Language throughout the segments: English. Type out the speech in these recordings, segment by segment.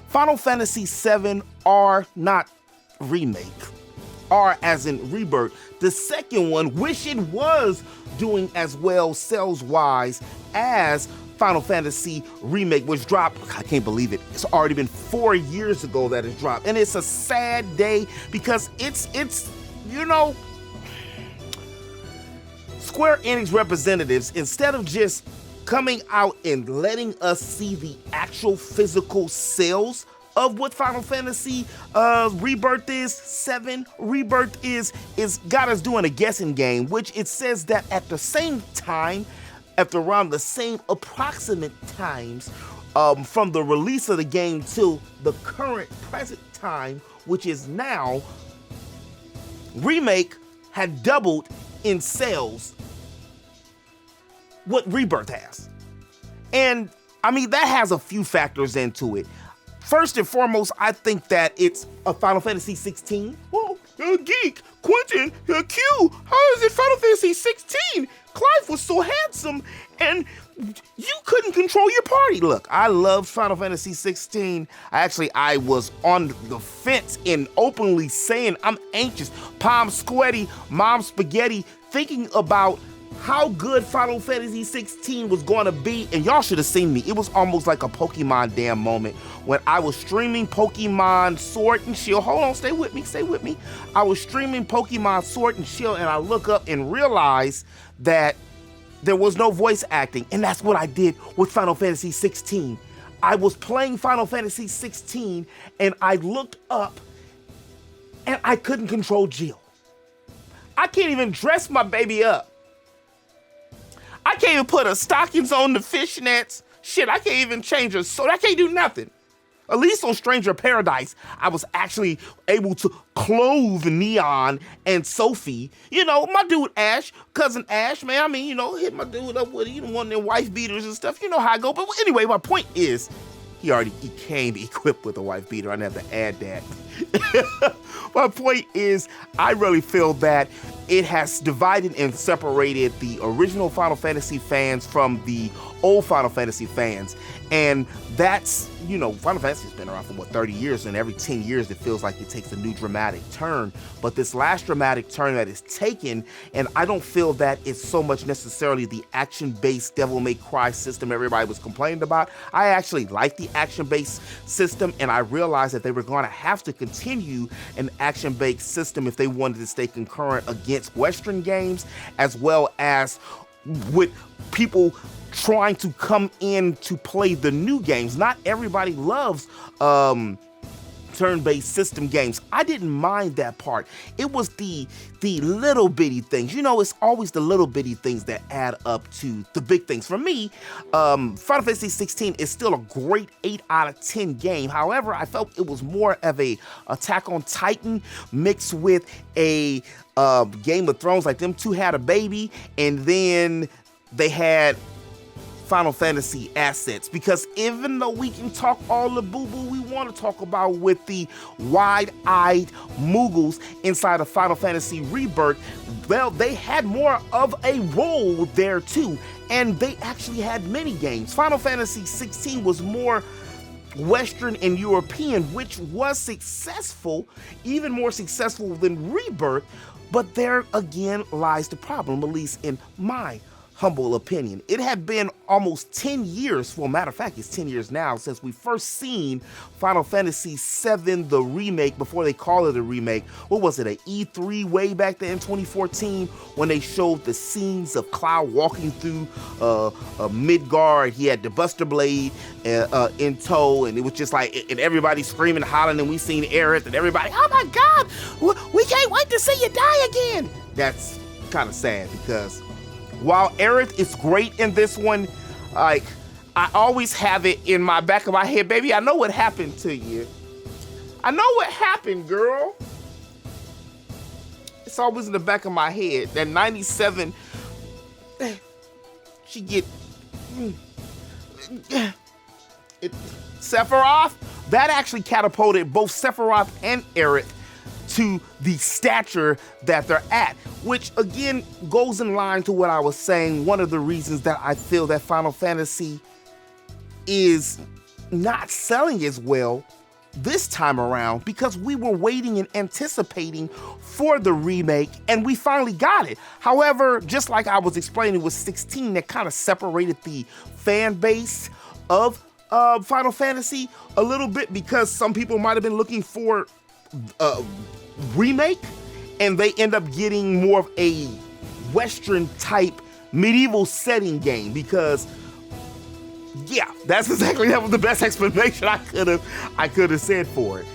Final Fantasy VII R, not remake, R as in Rebirth, the second one, which it was doing as well sales-wise as Final Fantasy Remake, which dropped, I can't believe it, it's already been 4 years ago that it dropped, and it's a sad day because it's you know, Square Enix representatives, instead of just coming out and letting us see the actual physical sales of what Final Fantasy Rebirth is, 7 Rebirth is got us doing a guessing game, which it says that at the same time, after around the same approximate times, from the release of the game to the current present time, which is now, Remake had doubled in sales what Rebirth has. And I mean, that has a few factors into it. First and foremost, I think that it's a Final Fantasy 16. Oh, Geek, Quentin, Q, how is it Final Fantasy 16? Clive was so handsome and you couldn't control your party. Look, I love Final Fantasy 16. I was on the fence in openly saying I'm anxious, palm sweaty, mom spaghetti, thinking about how good Final Fantasy 16 was going to be, and y'all should have seen me. It was almost like a Pokemon damn moment when I was streaming Pokemon Sword and Shield. Hold on, stay with me. I was streaming Pokemon Sword and Shield, and I look up and realize that there was no voice acting, and that's what I did with Final Fantasy 16. I was playing Final Fantasy 16, and I looked up, and I couldn't control Jill. I can't even dress my baby up. I can't even put her stockings on the fishnets. Shit, I can't even change her, so I can't do nothing. At least on Stranger Paradise, I was actually able to clothe Neon and Sophie. You know, my dude Ash, cousin Ash, man, I mean, you know, hit my dude up with, you know, one of them wife beaters and stuff. You know how I go. But anyway, my point is, he came equipped with a wife beater. I didn't have to add that. My point is, I really feel that it has divided and separated the original Final Fantasy fans from the old Final Fantasy fans. And that's, you know, Final Fantasy's been around for 30 years, and every 10 years it feels like it takes a new dramatic turn. But this last dramatic turn that is taken, and I don't feel that it's so much necessarily the action-based Devil May Cry system everybody was complaining about. I actually like the action-based system, and I realized that they were going to have to continue an action-based system if they wanted to stay concurrent against Western games, as well as with people trying to come in to play the new games. Not everybody loves turn-based system games. I didn't mind that part. It was the little bitty things. You know, it's always the little bitty things that add up to the big things. For me, Final Fantasy 16 is still a great 8 out of 10 game. However, I felt it was more of a Attack on Titan mixed with a Game of Thrones. Like, them two had a baby, and then they had Final Fantasy assets, because even though we can talk all the boo-boo we want to talk about with the wide-eyed Moogles inside of Final Fantasy Rebirth, well, they had more of a role there too, and they actually had mini games. Final Fantasy 16 was more Western and European, which was successful, even more successful than Rebirth, but there again lies the problem, at least in my humble opinion. It had been almost 10 years, well, matter of fact, it's 10 years now since we first seen Final Fantasy VII, the remake, before they call it a remake. What was it, an E3 way back then in 2014, when they showed the scenes of Cloud walking through Midgard. He had the Buster Blade in tow, and it was just like, and everybody screaming, hollering, and we seen Aerith, and everybody, oh my God, we can't wait to see you die again. That's kind of sad, because while Aerith is great in this one, like, I always have it in my back of my head, baby, I know what happened to you. I know what happened, girl. It's always in the back of my head. That 97, she get, Sephiroth, that actually catapulted both Sephiroth and Aerith to the stature that they're at, which again goes in line to what I was saying. One of the reasons that I feel that Final Fantasy is not selling as well this time around because we were waiting and anticipating for the remake, and we finally got it. However, just like I was explaining with 16, that kind of separated the fan base of Final Fantasy a little bit because some people might have been looking for a remake, and they end up getting more of a Western type medieval setting game because yeah, that was the best explanation I could have said for it.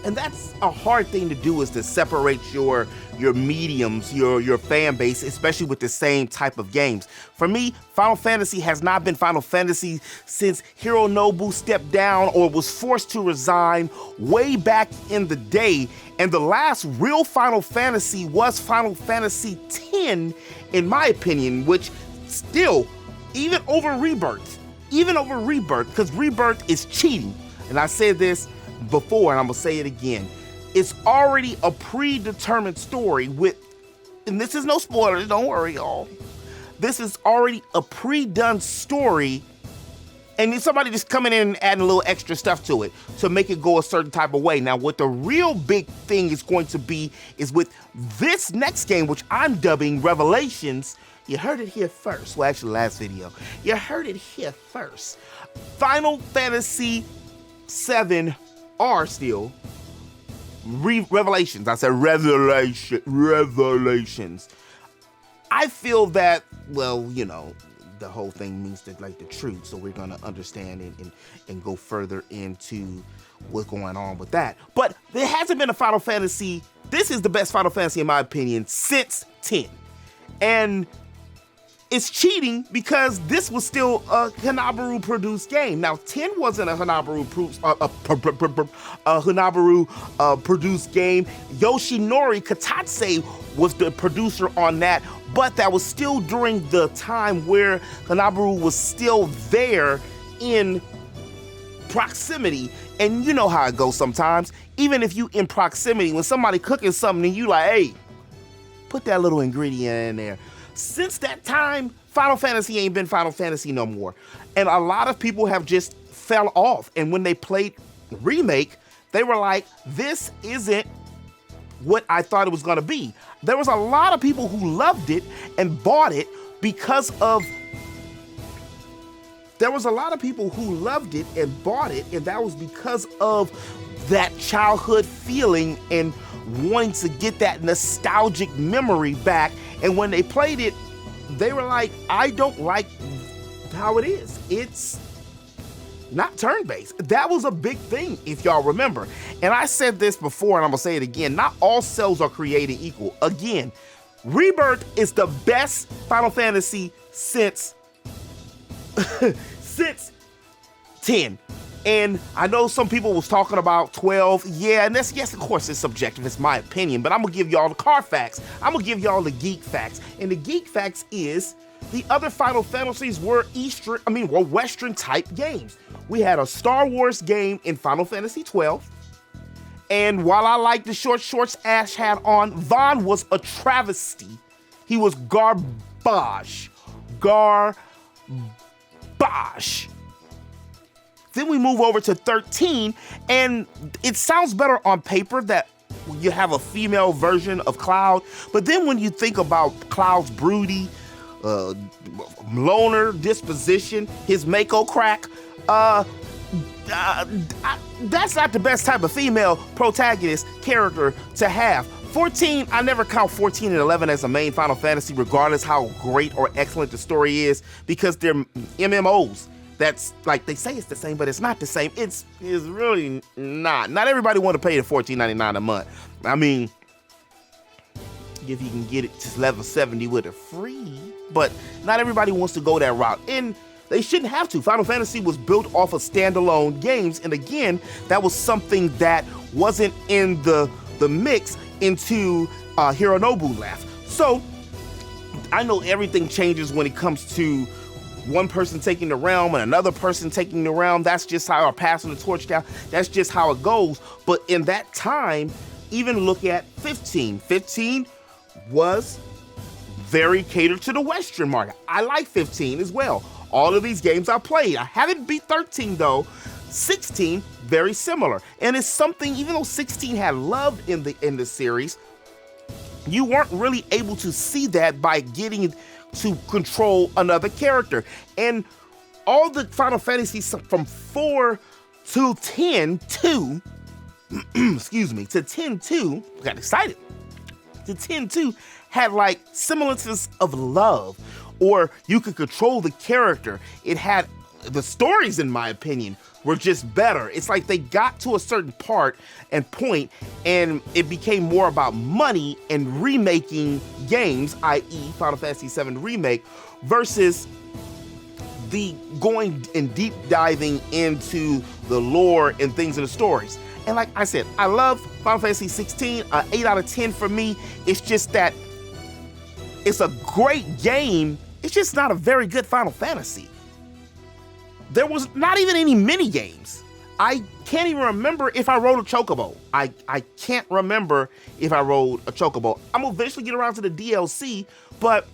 And that's a hard thing to do, is to separate your mediums, your fan base, especially with the same type of games. For me, Final Fantasy has not been Final Fantasy since Hironobu stepped down or was forced to resign way back in the day. And the last real Final Fantasy was Final Fantasy X, in my opinion, which still, even over Rebirth, because Rebirth is cheating. And I said this before, and I'm gonna say it again. It's already a predetermined story with, and this is no spoilers, don't worry, y'all. This is already a pre-done story, and then somebody just coming in and adding a little extra stuff to it to make it go a certain type of way. Now, what the real big thing is going to be is with this next game, which I'm dubbing Revelations. You heard it here first. Well, actually, last video. You heard it here first. Final Fantasy 7 are still Revelations. I said Revelations. I feel that, well, you know, the whole thing means that, like, the truth, so we're gonna understand and go further into what's going on with that. But there hasn't been a Final Fantasy. This is the best Final Fantasy, in my opinion, since 10. And it's cheating because this was still a Hanabaru produced game. Now, 10 wasn't a Hanabaru produced game. Yoshinori Katatse was the producer on that, but that was still during the time where Hanabaru was still there in proximity. And you know how it goes sometimes. Even if you in proximity, when somebody cooking something and you like, hey, put that little ingredient in there. Since that time, Final Fantasy ain't been Final Fantasy no more. And a lot of people have just fell off. And when they played Remake, they were like, this isn't what I thought it was gonna be. There was a lot of people who loved it and bought it because of, and that was because of that childhood feeling and wanting to get that nostalgic memory back. And when they played it, they were like, I don't like how it is. It's not turn-based. That was a big thing, if y'all remember. And I said this before, and I'm gonna say it again. Not all cells are created equal. Again, Rebirth is the best Final Fantasy since 10. And I know some people was talking about 12. Yeah, and yes, of course, it's subjective. It's my opinion, but I'm gonna give y'all the car facts. I'm gonna give y'all the geek facts. And the geek facts is the other Final Fantasies were Western type games. We had a Star Wars game in Final Fantasy 12. And while I like the short shorts Ash had on, Vaughn was a travesty. He was garbage. Then we move over to 13, and it sounds better on paper that you have a female version of Cloud, but then when you think about Cloud's broody, loner disposition, his Mako crack, that's not the best type of female protagonist character to have. 14, I never count 14 and 11 as a main Final Fantasy, regardless how great or excellent the story is, because they're MMOs. That's like, they say it's the same, but it's not the same. It's really not. Not everybody want to pay the $14.99 a month. I mean, if you can get it to level 70 with it free, but not everybody wants to go that route. And they shouldn't have to. Final Fantasy was built off of standalone games. And again, that was something that wasn't in the mix into Hironobu left. So I know everything changes when it comes to one person taking the realm and another person taking the realm. That's just how, or passing the torch down. That's just how it goes. But in that time, even look at 15. 15 was very catered to the Western market. I like 15 as well. all of these games I played. I haven't beat 13 though. 16, very similar. And it's something, even though 16 had love in the series, you weren't really able to see that by getting to control another character. And all the Final Fantasies from 4 to 10-2, excuse me, to 10-2, got excited, to 10-2 had like semblances of love, or you could control the character. It had, the stories in my opinion were just better. It's like they got to a certain part and point and it became more about money and remaking games, i.e. Final Fantasy VII Remake, versus the going and deep diving into the lore and things in the stories. And like I said, I love Final Fantasy 16, 8 out of 10 for me. It's just that it's a great game. It's just not a very good Final Fantasy. There was not even any mini games. I can't even remember if I rode a chocobo. I can't remember if I rode a chocobo. I'm gonna eventually get around to the DLC, but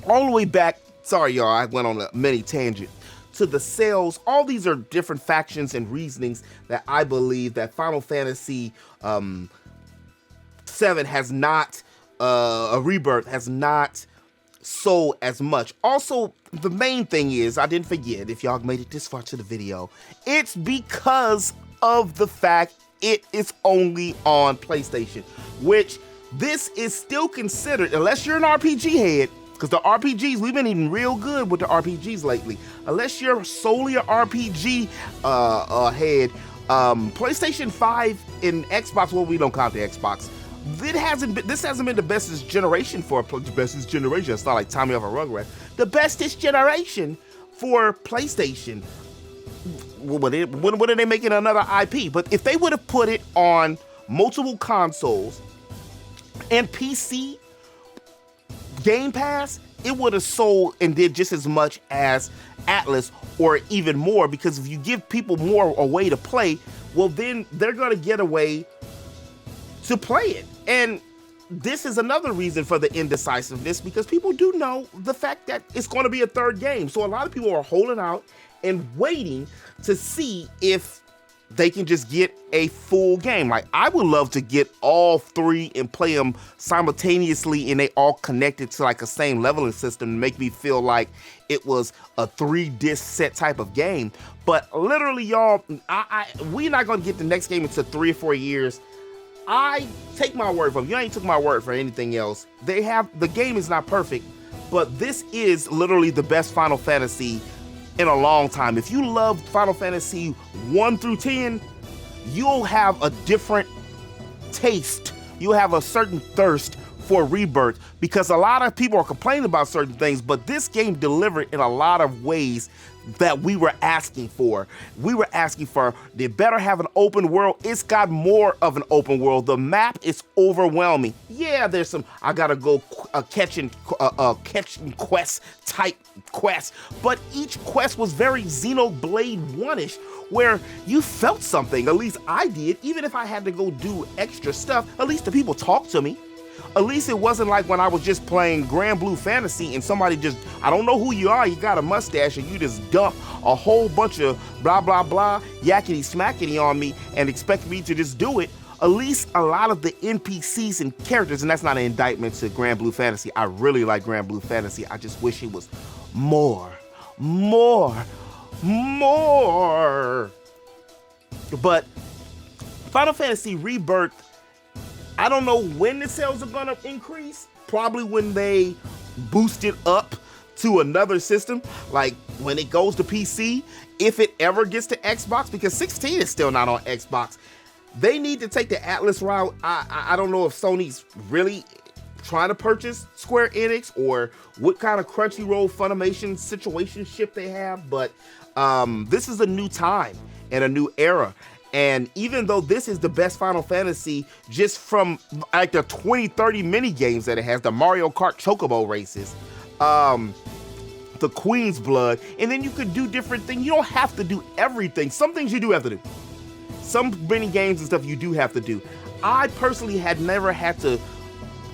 all the way back, sorry y'all, I went on a mini tangent, to the sales. All these are different factions and reasonings that I believe that Final Fantasy 7 has not, a Rebirth has not sold as much. Also, the main thing is, I didn't forget, if y'all made it this far to the video, it's because of the fact it is only on PlayStation, which this is still considered, unless you're an RPG head, because the RPGs, we've been eating real good with the RPGs lately. Unless you're solely an RPG head, PlayStation 5 and Xbox, well, we don't count the Xbox. This hasn't been the bestest generation for bestest generation. It's not like Tommy off a Rugrat. The bestest generation for PlayStation. When are they making another IP? But if they would have put it on multiple consoles and PC Game Pass, it would have sold and did just as much as Atlas or even more, because if you give people more a way to play, well then they're gonna get a way to play it. And this is another reason for the indecisiveness, because people do know the fact that it's going to be a third game. So a lot of people are holding out and waiting to see if they can just get a full game. Like, I would love to get all three and play them simultaneously and they all connected to like a same leveling system to make me feel like it was a 3-disc set type of game. But literally, y'all, we're not going to get the next game until 3 or 4 years. I take my word for them. You ain't took my word for anything else. The game is not perfect, but this is literally the best Final Fantasy in a long time. If you love Final Fantasy 1 through 10, you'll have a different taste. You'll have a certain thirst for Rebirth, because a lot of people are complaining about certain things, but this game delivered in a lot of ways that we were asking for. We were asking for, they better have an open world. It's got more of an open world. The map is overwhelming. Yeah, there's some, I gotta go catching quest type quests, but each quest was very Xenoblade 1-ish, where you felt something. At least I did. Even if I had to go do extra stuff, at least the people talked to me. At least it wasn't like when I was just playing Grand Blue Fantasy and somebody just, I don't know who you are, you got a mustache, and you just dump a whole bunch of blah, blah, blah, yakety smackety on me and expect me to just do it. At least a lot of the NPCs and characters, and that's not an indictment to Grand Blue Fantasy. I really like Grand Blue Fantasy. I just wish it was more. But Final Fantasy Rebirth, I don't know when the sales are gonna increase. Probably when they boost it up to another system, like when it goes to PC, if it ever gets to Xbox, because 16 is still not on Xbox. They need to take the Atlas route. I don't know if Sony's really trying to purchase Square Enix or what kind of Crunchyroll Funimation situationship they have, but this is a new time and a new era. And even though this is the best Final Fantasy, just from like the 20-30 mini games that it has, the Mario Kart Chocobo races, the Queen's Blood, and then you could do different things. You don't have to do everything. Some things you do have to do. Some mini games and stuff you do have to do. I personally had never had to,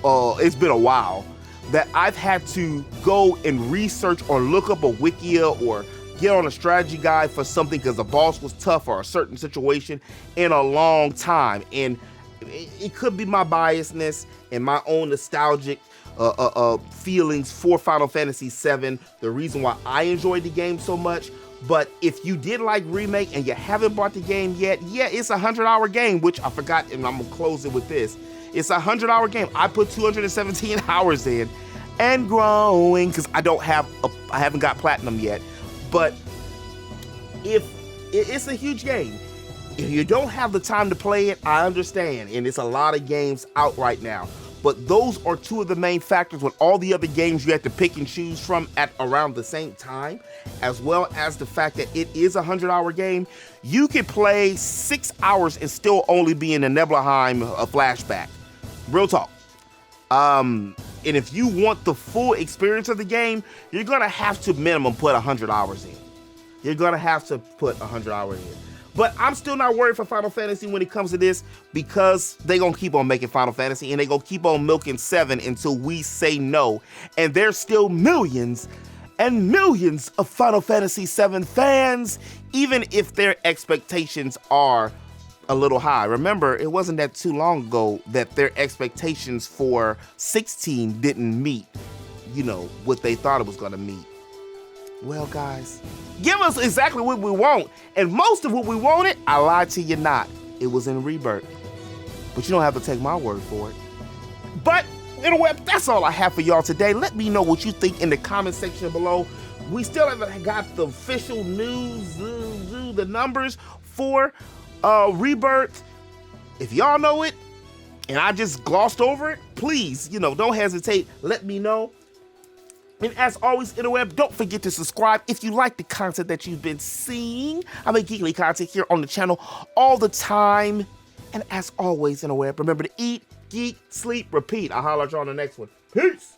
it's been a while, that I've had to go and research or look up a wikia or get on a strategy guide for something because the boss was tough or a certain situation in a long time. And it could be my biasness and my own nostalgic feelings for Final Fantasy VII, the reason why I enjoyed the game so much. But if you did like Remake and you haven't bought the game yet, yeah, it's a 100-hour game, which I forgot, and I'm gonna close it with this. It's a 100-hour game. I put 217 hours in and growing because I haven't got platinum yet. But it's a huge game. If you don't have the time to play it, I understand, and it's a lot of games out right now. But those are two of the main factors with all the other games you have to pick and choose from at around the same time, as well as the fact that it is a 100-hour game. You could play 6 hours and still only be in the Nibelheim flashback. Real talk. And if you want the full experience of the game, you're gonna have to minimum put 100 hours in. You're gonna have to put 100 hours in. But I'm still not worried for Final Fantasy when it comes to this, because they gonna keep on making Final Fantasy and they gonna keep on milking 7 until we say no. And there's still millions and millions of Final Fantasy VII fans, even if their expectations are a little high. Remember, it wasn't that too long ago that their expectations for 16 didn't meet, what they thought it was gonna meet. Well, guys, give us exactly what we want. And most of what we wanted, I lied to you not. It was in Rebirth. But you don't have to take my word for it. But, anyway, that's all I have for y'all today. Let me know what you think in the comment section below. We still haven't got the official news, the numbers for Rebirth. If y'all know it, and I just glossed over it, please, don't hesitate. Let me know. And as always, interweb, don't forget to subscribe if you like the content that you've been seeing. I make geekly content here on the channel all the time. And as always, interweb, remember to eat, geek, sleep, repeat. I'll holler at you on the next one. Peace.